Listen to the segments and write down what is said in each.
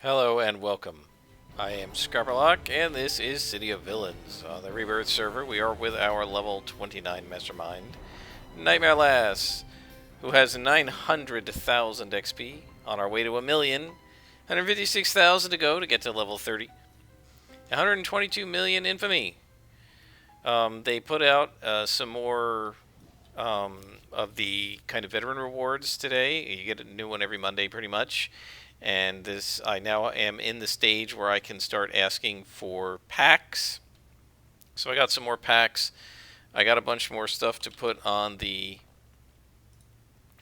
Hello and welcome. I am Scarperlock, and this is City of Villains. On the Rebirth server, we are with our level 29 Mastermind, Nightmare Lass, who has 900,000 XP, on our way to a million, 156,000 to go to get to level 30, 122 million infamy. They put out some more of the kind of veteran rewards today. You get a new one every Monday pretty much. And this, I now am in the stage where I can start asking for packs. So I got some more packs. I got a bunch more stuff to put on the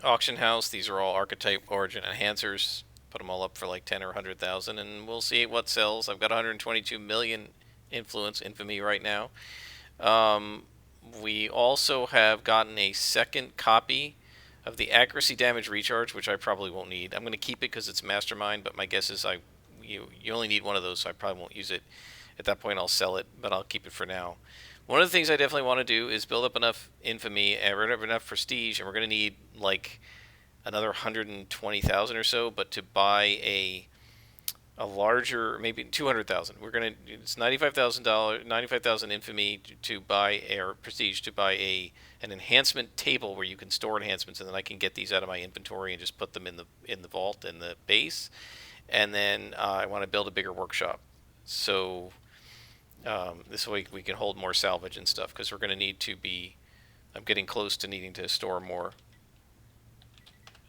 auction house. These are all archetype origin enhancers. Put them all up for like 10 or 100,000, and we'll see what sells. I've got 122 million influence infamy right now. We also have gotten a second copy of the accuracy damage recharge, which I probably won't need. I'm going to keep it because it's Mastermind, but my guess is you only need one of those, so I probably won't use it. At that point, I'll sell it, but I'll keep it for now. One of the things I definitely want to do is build up enough infamy and enough prestige, and we're going to need like another 120,000 or so, but to buy a larger, maybe 200,000. It's $95,000 infamy to buy, or prestige to buy an enhancement table where you can store enhancements, and then I can get these out of my inventory and just put them in the vault in the base. And then I want to build a bigger workshop, so this way we can hold more salvage and stuff, because we're going to need to be. I'm getting close to needing to store more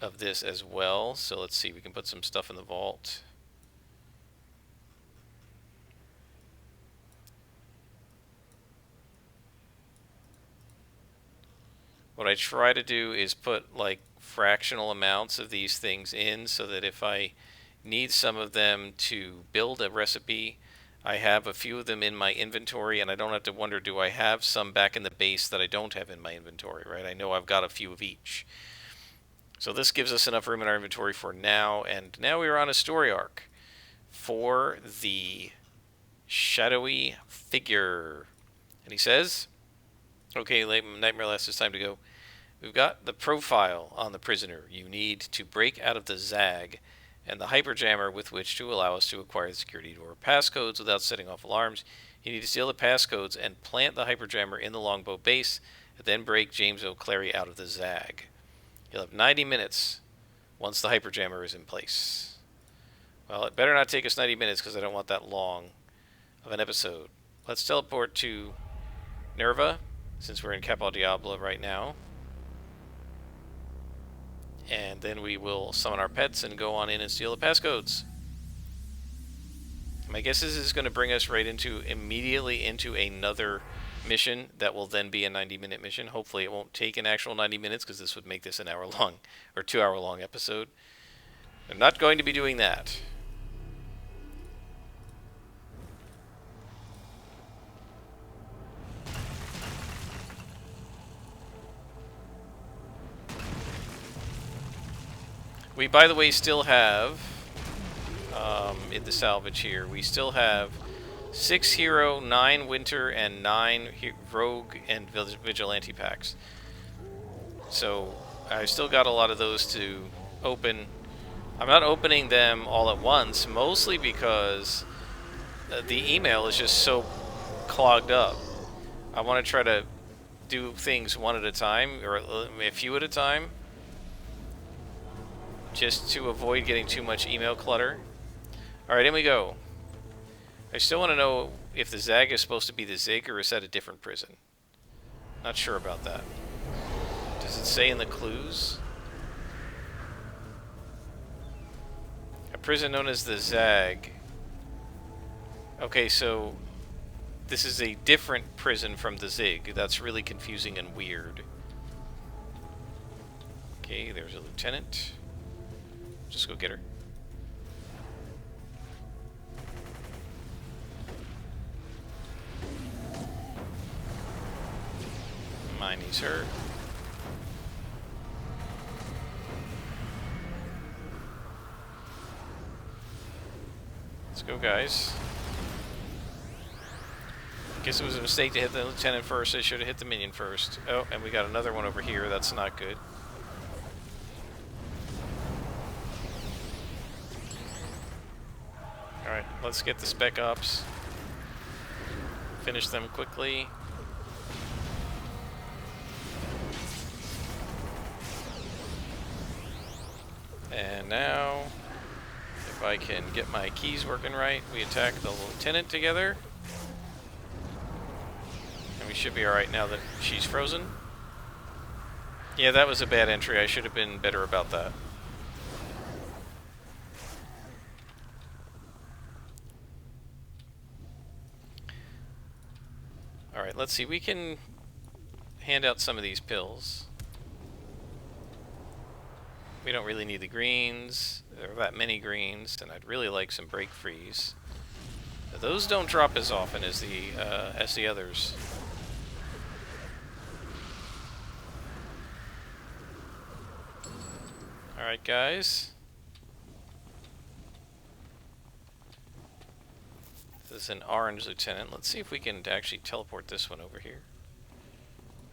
of this as well. So let's see, we can put some stuff in the vault. What I try to do is put like fractional amounts of these things in, so that if I need some of them to build a recipe, I have a few of them in my inventory, and I don't have to wonder, do I have some back in the base that I don't have in my inventory, right? I know I've got a few of each. So this gives us enough room in our inventory for now, and now we are on a story arc for the shadowy figure. And he says, okay, Nightmare Lass, it's time to go. We've got the profile on the prisoner. You need to break out of the Zag and the hyperjammer with which to allow us to acquire the security door passcodes without setting off alarms. You need to steal the passcodes and plant the hyperjammer in the longbow base, and then break James O'Cleary out of the Zag. You'll have 90 minutes once the hyperjammer is in place. Well, it better not take us 90 minutes, because I don't want that long of an episode. Let's teleport to Nerva, since we're in Capo Diablo right now. And then we will summon our pets and go on in and steal the passcodes. My guess is this is going to bring us right immediately into another mission that will then be a 90-minute mission. Hopefully it won't take an actual 90 minutes, because this would make this an hour-long or 2-hour-long episode. I'm not going to be doing that. We, by the way, still have, in the salvage here, we still have 6 hero, 9 winter, and 9 rogue and vigilante packs. So I've still got a lot of those to open. I'm not opening them all at once, mostly because the email is just so clogged up. I want to try to do things one at a time, or a few at a time, just to avoid getting too much email clutter. Alright, in we go. I still want to know if the Zag is supposed to be the Zig, or is that a different prison? Not sure about that. Does it say in the clues? A prison known as the Zag. Okay, so this is a different prison from the Zig. That's really confusing and weird. Okay, there's a lieutenant. Just go get her. Mine needs her. Let's go, guys. Guess it was a mistake to hit the lieutenant first. I should have hit the minion first. Oh, and we got another one over here. That's not good. Alright, let's get the spec ops. Finish them quickly. And now, if I can get my keys working right, we attack the lieutenant together. And we should be alright now that she's frozen. Yeah, that was a bad entry. I should have been better about that. Alright, let's see. We can hand out some of these pills. We don't really need the greens. There are that many greens, and I'd really like some break freeze. Those don't drop as often as the others. Alright, guys. This is an orange lieutenant. Let's see if we can actually teleport this one over here.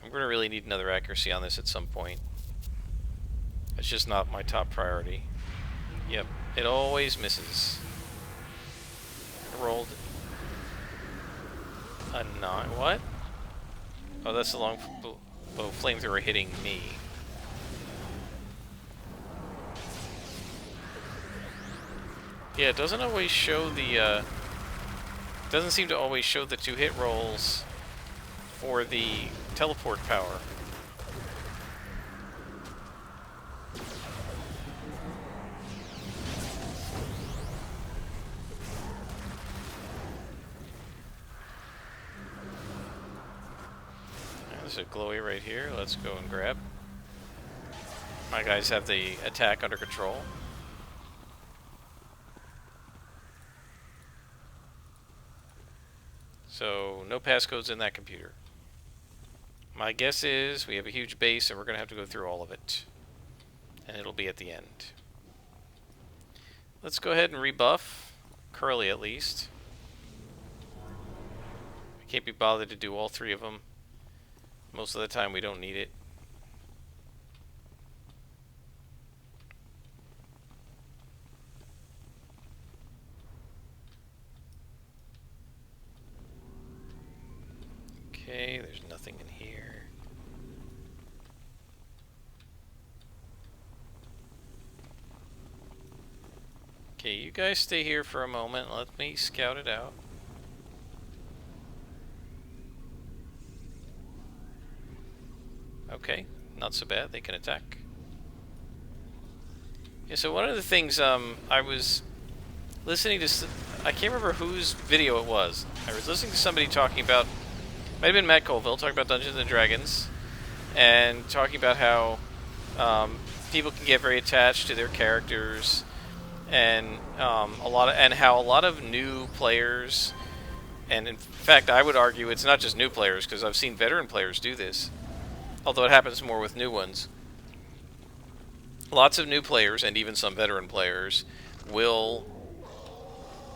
I'm going to really need another accuracy on this at some point. It's just not my top priority. Yep, it always misses. I rolled a 9. What? Oh, that's the longbow flamethrower hitting me. Yeah, it doesn't always show the, doesn't seem to always show the 2 hit rolls for the teleport power. There's a glowy right here. Let's go and grab. My guys have the attack under control. So, no passcodes in that computer. My guess is we have a huge base and we're going to have to go through all of it. And it'll be at the end. Let's go ahead and rebuff. Curly at least. I can't be bothered to do all 3 of them. Most of the time we don't need it. Okay, there's nothing in here. Okay, you guys stay here for a moment. Let me scout it out. Okay, not so bad. They can attack. Yeah, so one of the things I was listening to... I can't remember whose video it was. I was listening to somebody talking about... Might have been Matt Colville talking about Dungeons and Dragons, and talking about how people can get very attached to their characters, and how a lot of new players, and in fact I would argue it's not just new players because I've seen veteran players do this, although it happens more with new ones. Lots of new players and even some veteran players will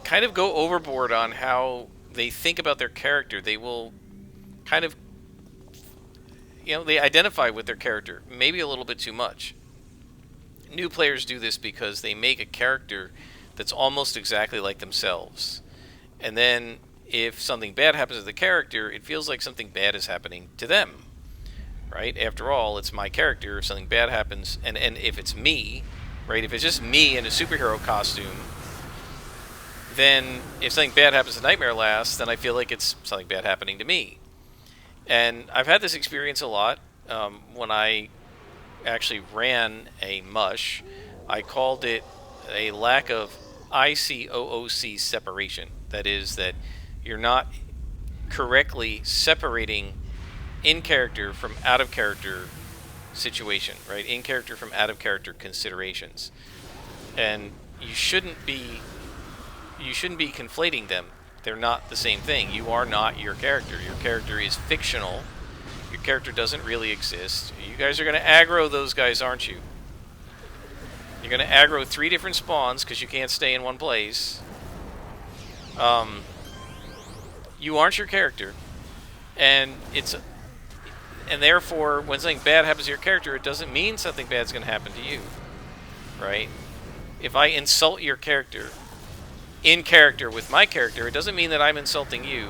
kind of go overboard on how they think about their character. They will kind of, they identify with their character, maybe a little bit too much. New players do this because they make a character that's almost exactly like themselves. And then, if something bad happens to the character, it feels like something bad is happening to them. Right? After all, it's my character. If something bad happens, and if it's me, right? If it's just me in a superhero costume, then if something bad happens to Nightmare Lass, then I feel like it's something bad happening to me. And I've had this experience a lot. When I actually ran a mush, I called it a lack of ICOOC separation. That is, that you're not correctly separating in-character from out-of-character situation, right? In-character from out-of-character considerations. And you shouldn't be conflating them. They're not the same thing. You are not your character. Your character is fictional. Your character doesn't really exist. You guys are going to aggro those guys, aren't you? You're going to aggro 3 different spawns because you can't stay in one place. You aren't your character. And therefore, when something bad happens to your character, it doesn't mean something bad's going to happen to you. Right? If I insult your character, in character with my character, it doesn't mean that I'm insulting you.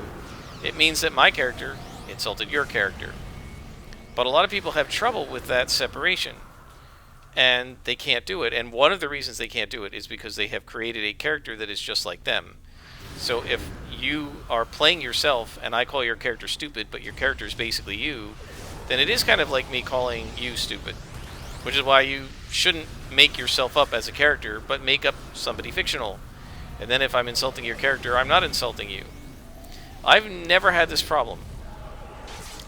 It means that my character insulted your character. But a lot of people have trouble with that separation, and they can't do it. And one of the reasons they can't do it is because they have created a character that is just like them. So if you are playing yourself and I call your character stupid, but your character is basically you, then it is kind of like me calling you stupid. Which is why you shouldn't make yourself up as a character, but make up somebody fictional. And then if I'm insulting your character, I'm not insulting you. I've never had this problem.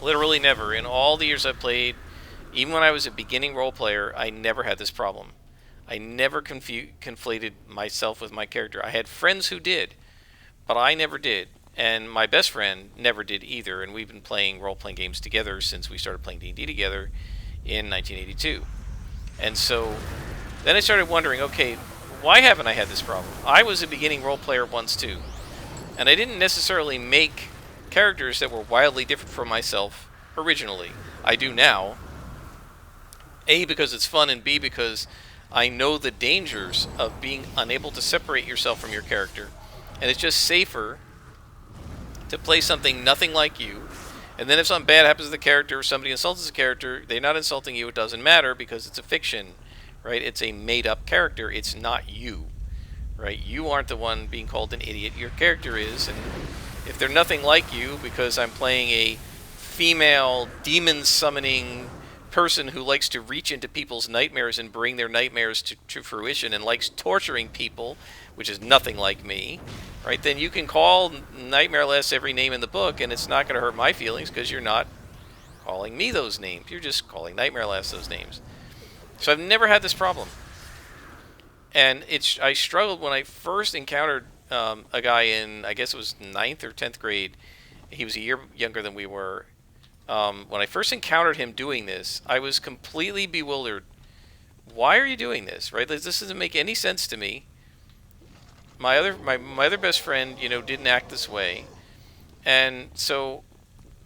Literally never. In all the years I've played, even when I was a beginning role player, I never had this problem. I never conflated myself with my character. I had friends who did, but I never did. And my best friend never did either. And we've been playing role-playing games together since we started playing D&D together in 1982. And so then I started wondering, okay, why haven't I had this problem? I was a beginning role player once too. And I didn't necessarily make characters that were wildly different from myself originally. I do now. A, because it's fun, and B, because I know the dangers of being unable to separate yourself from your character. And it's just safer to play something nothing like you. And then if something bad happens to the character, or somebody insults the character, they're not insulting you, it doesn't matter because it's a fiction, right? It's a made-up character. It's not you, right? You aren't the one being called an idiot. Your character is, and if they're nothing like you because I'm playing a female demon-summoning person who likes to reach into people's nightmares and bring their nightmares to fruition and likes torturing people, which is nothing like me, right? Then you can call Nightmare Lass every name in the book and it's not going to hurt my feelings because you're not calling me those names. You're just calling Nightmare Lass those names. So I've never had this problem. And I struggled when I first encountered a guy in, I guess it was 9th or 10th grade. He was a year younger than we were. When I first encountered him doing this, I was completely bewildered. Why are you doing this? Right? This doesn't make any sense to me. My other best friend, didn't act this way, and so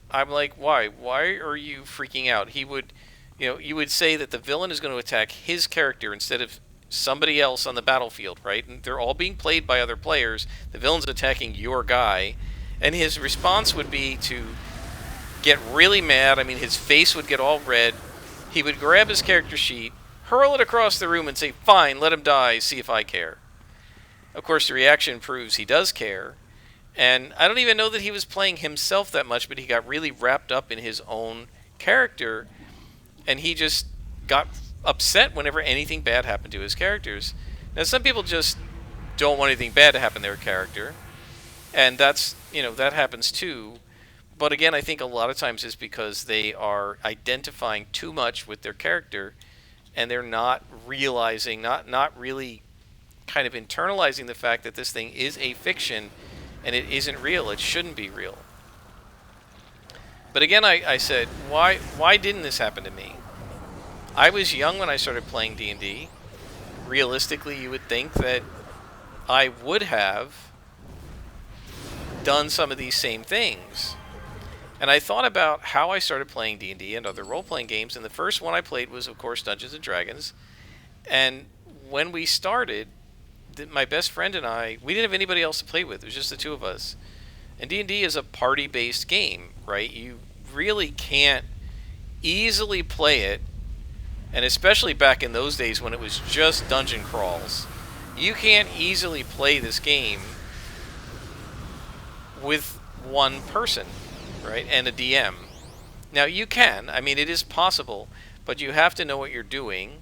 I'm like, why? Why are you freaking out? He would, you would say that the villain is going to attack his character instead of somebody else on the battlefield, right? And they're all being played by other players. The villain's attacking your guy, and his response would be to get really mad. I mean, his face would get all red. He would grab his character sheet, hurl it across the room, and say, "Fine, let him die. See if I care." Of course, the reaction proves he does care. And I don't even know that he was playing himself that much, but he got really wrapped up in his own character. And he just got upset whenever anything bad happened to his characters. Now, some people just don't want anything bad to happen to their character. And that happens too. But again, I think a lot of times it's because they are identifying too much with their character. And they're not realizing, not really kind of internalizing the fact that this thing is a fiction and it isn't real. It shouldn't be real. But again, I said, why didn't this happen to me? I was young when I started playing D&D. Realistically, you would think that I would have done some of these same things. And I thought about how I started playing D&D and other role-playing games, and the first one I played was, of course, Dungeons & Dragons. And when we started, my best friend and I, we didn't have anybody else to play with. It was just the two of us. And D&D is a party-based game, right? You really can't easily play it, and especially back in those days when it was just dungeon crawls, you can't easily play this game with one person, right? And a DM. Now, you can. I mean, it is possible, but you have to know what you're doing,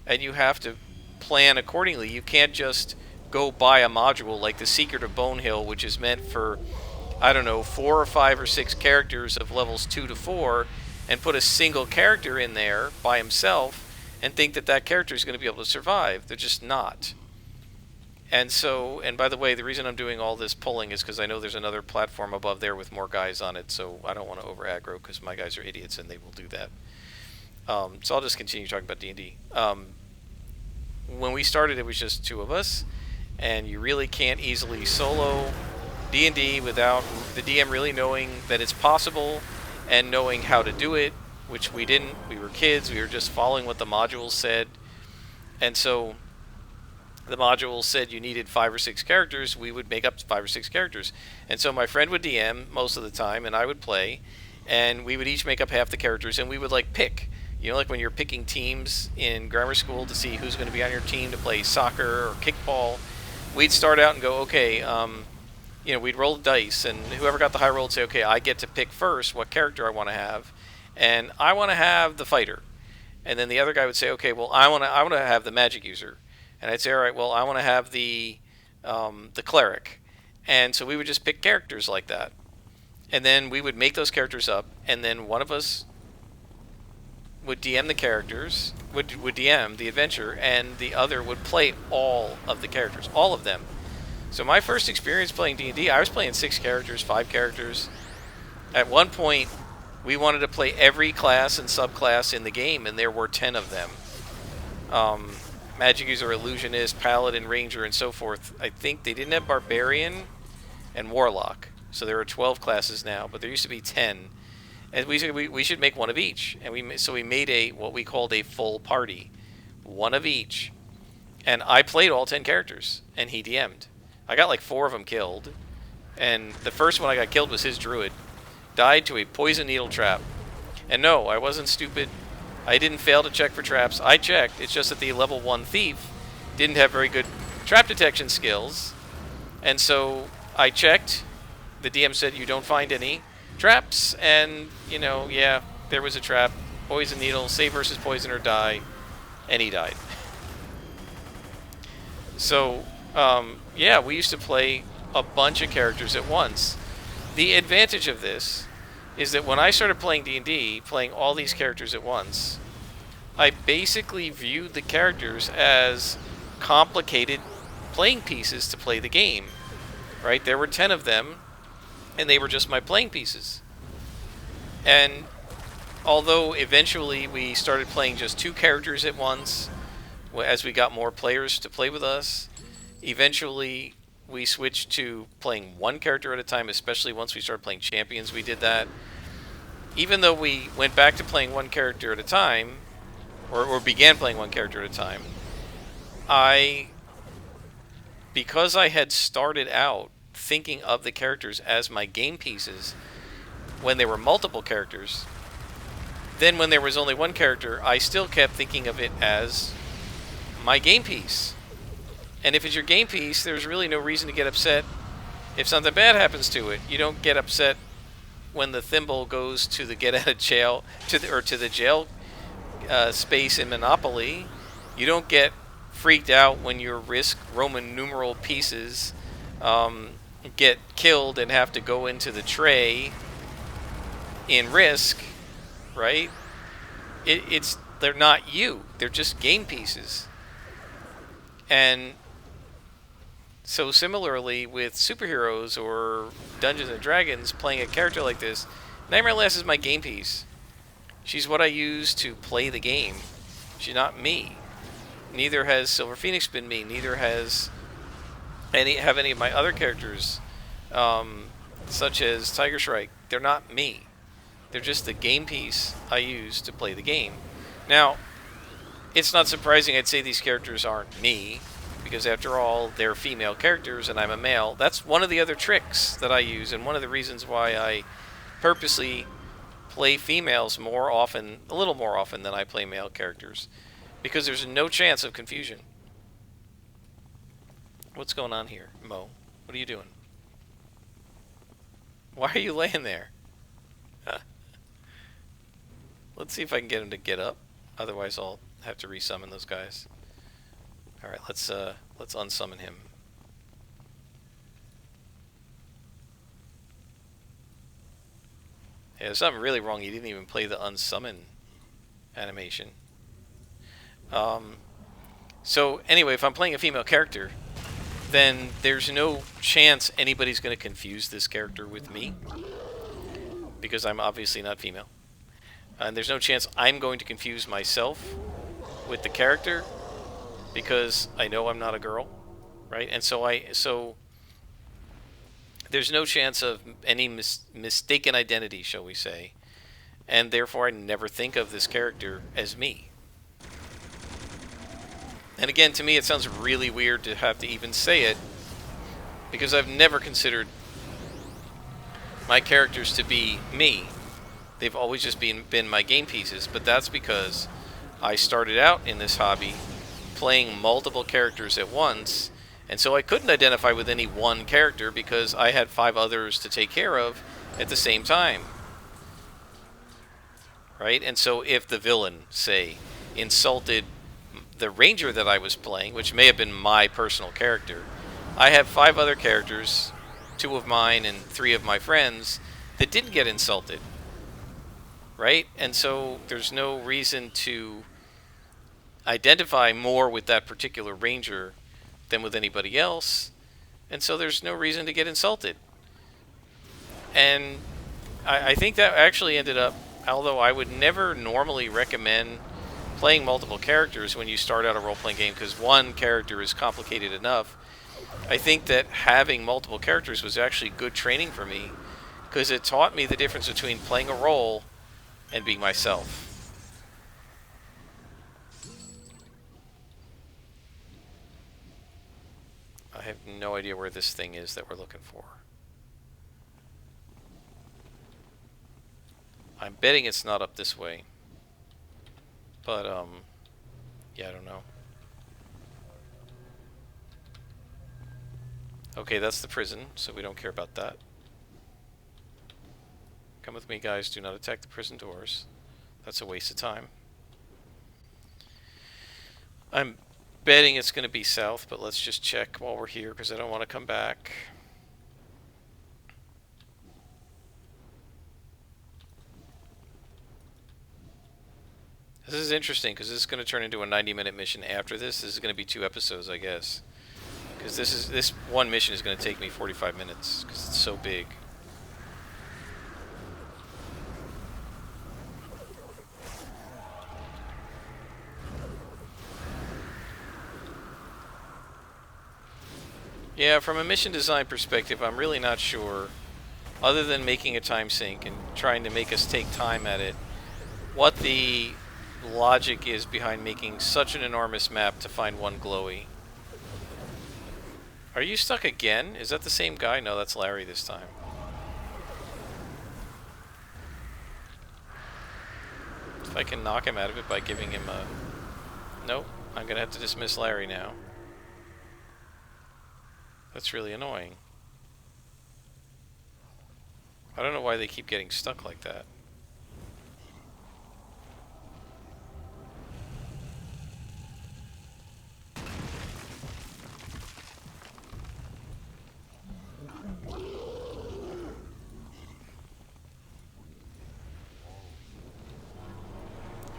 and you have to plan accordingly. You can't just go buy a module like The Secret of Bonehill, which is meant for, 4 or 5 or 6 characters of levels 2 to 4, and put a single character in there by himself and think that character is going to be able to survive. They're just not. And by the way, the reason I'm doing all this pulling is because I know there's another platform above there with more guys on it, so I don't want to over aggro because my guys are idiots and they will do that. So I'll just continue talking about D&D. When we started, it was just 2 of us, and you really can't easily solo D&D without the DM really knowing that it's possible and knowing how to do it, which we didn't. We were kids. We were just following what the modules said. And so the module said you needed 5 or 6 characters, we would make up 5 or 6 characters. And so my friend would DM most of the time, and I would play, and we would each make up half the characters, and we would like pick. You know, like when you're picking teams in grammar school to see who's going to be on your team to play soccer or kickball, we'd start out and go, okay, you know, we'd roll the dice, and whoever got the high roll would say, okay, I get to pick first what character I want to have, and I want to have the fighter. And then the other guy would say, okay, well, I want to have the magic user. And I'd say, all right, well, I want to have the cleric. And so we would just pick characters like that. And then we would make those characters up, and then one of us would DM the characters, would DM the adventure, and the other would play all of the characters, all of them. So my first experience playing D&D, I was playing 6 characters, 5 characters. At one point, we wanted to play every class and subclass in the game, and there were 10 of them. Magic User, Illusionist, Paladin, Ranger, and so forth. I think they didn't have Barbarian and Warlock, so there are 12 classes now, but there used to be 10. And we said we should make one of each, and we made what we called a full party, one of each. And I played all 10 characters, and he DM'd. I got like 4 of them killed, and the first one I got killed was his druid. Died to a poison needle trap. And no, I wasn't stupid. I didn't fail to check for traps. I checked. It's just that the level 1 thief didn't have very good trap detection skills. And so I checked. The DM said you don't find any traps. And, you know, yeah, there was a trap. Poison needle, save versus poison or die. And he died. So, yeah, we used to play a bunch of characters at once. The advantage of this is that when I started playing D&D, playing all these characters at once, I basically viewed the characters as complicated playing pieces to play the game. Right? There were 10 of them, and they were just my playing pieces. And although eventually we started playing just 2 characters at once, as we got more players to play with us, eventually we switched to playing 1 character at a time, especially once we started playing champions. We did that. Even though we went back to playing 1 character at a time, or began playing 1 character at a time, because I had started out thinking of the characters as my game pieces when there were multiple characters, then when there was only 1 character, I still kept thinking of it as my game piece. And if it's your game piece, there's really no reason to get upset if something bad happens to it. You don't get upset when the thimble goes to the get out of jail to the jail space in Monopoly. You don't get freaked out when your Risk Roman numeral pieces get killed and have to go into the tray in Risk, right? They're not you. They're just game pieces. And so similarly with superheroes or Dungeons and Dragons, playing a character like this, Nightmare Lass is my game piece. She's what I use to play the game. She's not me. Neither has Silver Phoenix been me. Neither has any of my other characters, such as Tiger Shrike. They're not me. They're just the game piece I use to play the game. Now, it's not surprising I'd say these characters aren't me, because after all, they're female characters and I'm a male. That's one of the other tricks that I use, and one of the reasons why I purposely play females more often, a little more often than I play male characters, because there's no chance of confusion. What's going on here, Mo? What are you doing? Why are you laying there? Let's see if I can get him to get up. Otherwise, I'll have to resummon those guys. All right, let's unsummon him. Yeah, there's something really wrong. He didn't even play the unsummon animation. So anyway, if I'm playing a female character, then there's no chance anybody's going to confuse this character with me, because I'm obviously not female. And there's no chance I'm going to confuse myself with the character, because I know I'm not a girl, right? And so there's no chance of any mistaken identity, shall we say, and therefore I never think of this character as me. And again, to me, it sounds really weird to have to even say it, because I've never considered my characters to be me. They've always just been my game pieces, but that's because I started out in this hobby playing multiple characters at once, and so I couldn't identify with any one character because I had 5 others to take care of at the same time. Right? And so if the villain, say, insulted the ranger that I was playing, which may have been my personal character, I have 5 other characters, 2 of mine and 3 of my friends, that didn't get insulted. Right? And so there's no reason to identify more with that particular ranger than with anybody else, and so there's no reason to get insulted. And I think that actually ended up, although I would never normally recommend playing multiple characters when you start out a role-playing game, because one character is complicated enough, I think that having multiple characters was actually good training for me, because it taught me the difference between playing a role and being myself. I have no idea where this thing is that we're looking for. I'm betting it's not up this way. But, yeah, I don't know. Okay, that's the prison, so we don't care about that. Come with me, guys. Do not attack the prison doors. That's a waste of time. I'm betting it's going to be south, but let's just check while we're here because I don't want to come back. This is interesting because this is going to turn into a 90-minute mission after this. This is going to be 2 episodes, I guess. Because this one mission is going to take me 45 minutes because it's so big. Yeah, from a mission design perspective, I'm really not sure, other than making a time sink and trying to make us take time at it, what the logic is behind making such an enormous map to find one glowy. Are you stuck again? Is that the same guy? No, that's Larry this time. If I can knock him out of it by giving him a... Nope, I'm going to have to dismiss Larry now. That's really annoying. I don't know why they keep getting stuck like that.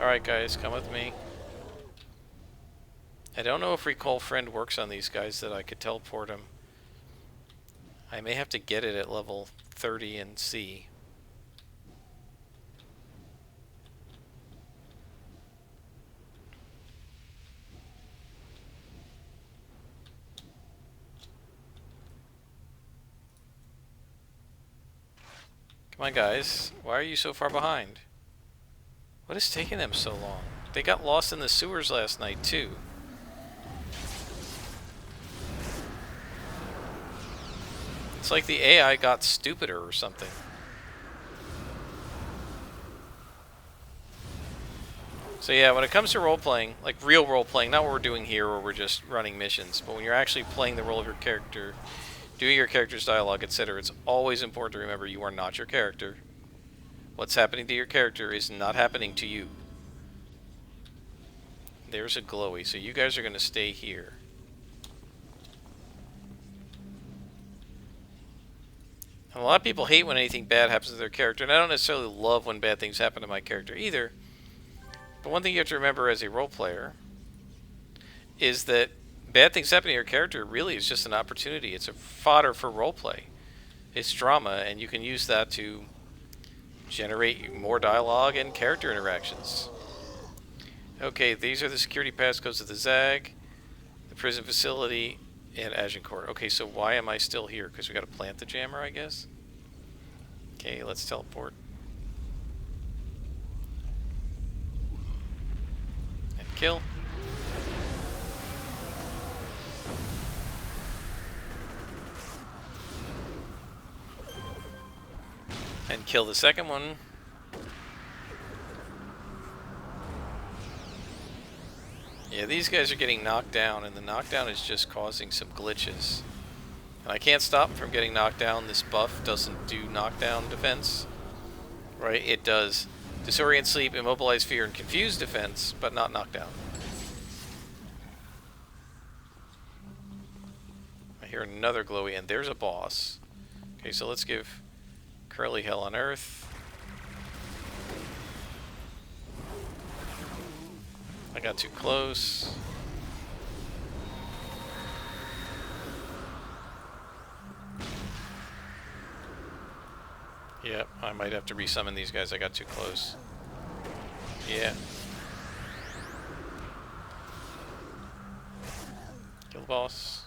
Alright guys, come with me. I don't know if Recall Friend works on these guys, that I could teleport them. I may have to get it at level 30 and C. Come on guys, why are you so far behind? What is taking them so long? They got lost in the sewers last night too. It's like the AI got stupider or something. So yeah, when it comes to role-playing, like real role-playing, not what we're doing here where we're just running missions, but when you're actually playing the role of your character, doing your character's dialogue, etc., it's always important to remember you are not your character. What's happening to your character is not happening to you. There's a glowy, so you guys are going to stay here. And a lot of people hate when anything bad happens to their character, and I don't necessarily love when bad things happen to my character either. But one thing you have to remember as a role player is that bad things happening to your character really is just an opportunity. It's a fodder for roleplay. It's drama, and you can use that to generate more dialogue and character interactions. Okay, these are the security passcodes of the ZAG, the prison facility, and Agincourt. Okay, so why am I still here? Because we got to plant the jammer, I guess? Okay, let's teleport. And kill. And kill the second one. Yeah, these guys are getting knocked down, and the knockdown is just causing some glitches. And I can't stop them from getting knocked down. This buff doesn't do knockdown defense. Right? It does disorient, sleep, immobilize, fear, and confuse defense, but not knockdown. I hear another glowy, and there's a boss. Okay, so let's give Curly Hell on Earth. I got too close. Yep, I might have to resummon these guys. I got too close. Yeah. Kill the boss.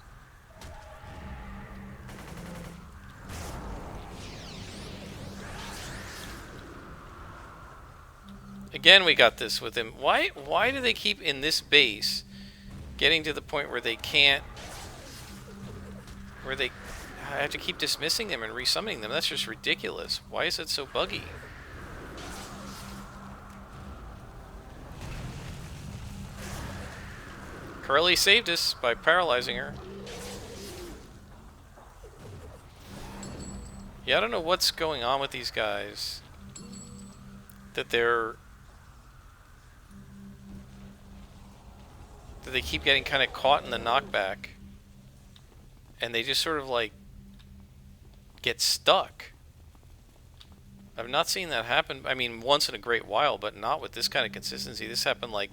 Again, we got this with him. Why do they keep in this base getting to the point where they can't... I have to keep dismissing them and resummoning them. That's just ridiculous. Why is it so buggy? Curly saved us by paralyzing her. Yeah, I don't know what's going on with these guys. That they keep getting kind of caught in the knockback. And they just sort of like get stuck. I've not seen that happen. I mean, once in a great while, but not with this kind of consistency. This happened like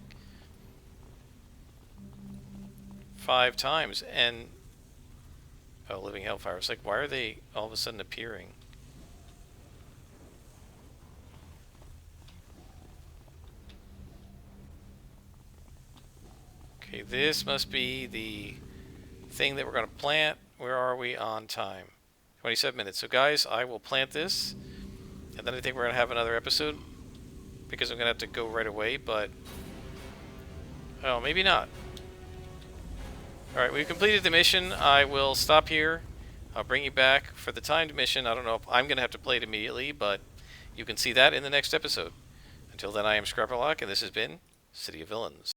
5 times, and oh, Living Hellfire. It's like, why are they all of a sudden appearing? Okay, this must be the thing that we're going to plant. Where are we on time? 27 minutes. So guys, I will plant this, and then I think we're going to have another episode, because I'm going to have to go right away, but oh, maybe not. Alright, we've completed the mission. I will stop here. I'll bring you back for the timed mission. I don't know if I'm going to have to play it immediately, but you can see that in the next episode. Until then, I am Scrapperlock, and this has been City of Villains.